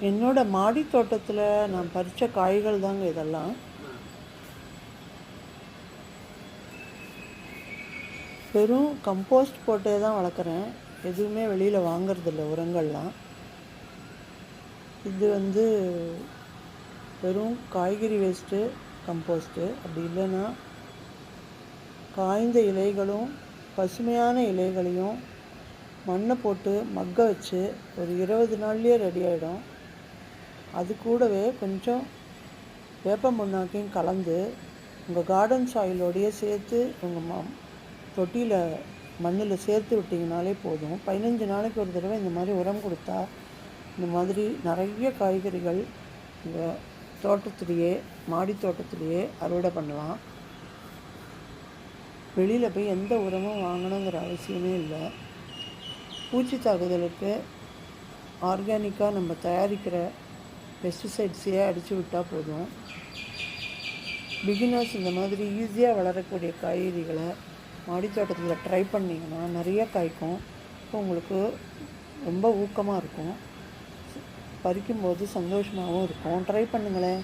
என்னோட மாடி தோட்டத்தில் நான் பறித்த காய்கள் தாங்க இதெல்லாம். வெறும் கம்போஸ்ட் போட்டே தான் வளர்க்குறேன். எதுவுமே வெளியில் வாங்கிறதில்ல உரங்கள்லாம். இது வெறும் காய்கறி வேஸ்ட்டு கம்போஸ்ட்டு. அப்படி இல்லைன்னா காய்ந்த இலைகளும் பசுமையான இலைகளையும் மண்ணை போட்டு மக்க வச்சு ஒரு 20 நாள்லேயே ரெடி ஆகிடும். அது கூடவே கொஞ்சம் வேப்பம் புண்ணாக்கையும் கலந்து உங்கள் கார்டன் சாயிலோடையே சேர்த்து உங்கள் தொட்டியில் மண்ணில் சேர்த்து விட்டிங்கனாலே போதும். 15 நாளைக்கு ஒரு தடவை இந்த மாதிரி உரம் கொடுத்தா இந்த மாதிரி நிறைய காய்கறிகள் இந்த தோட்டத்திலேயே மாடி தோட்டத்திலேயே அறுவடை பண்ணலாம். வெளியில் போய் எந்த உரமும் வாங்கணுங்கிற அவசியமே இல்லை. பூச்சி தாக்குதலுக்கு ஆர்கானிக்காக நம்ம தயாரிக்கிற பெஸ்டிசைட்ஸையே அடித்து விட்டால் போதும். பிகினர்ஸ் இந்த மாதிரி ஈஸியாக வளரக்கூடிய காய்கறிகளை மாடி தோட்டத்தில் ட்ரை பண்ணிங்கன்னா நிறைய காய்க்கும். இப்போ உங்களுக்கு ரொம்ப ஊக்கமாக இருக்கும், பறிக்கும்போது சந்தோஷமாகவும் இருக்கும். ட்ரை பண்ணுங்களேன்.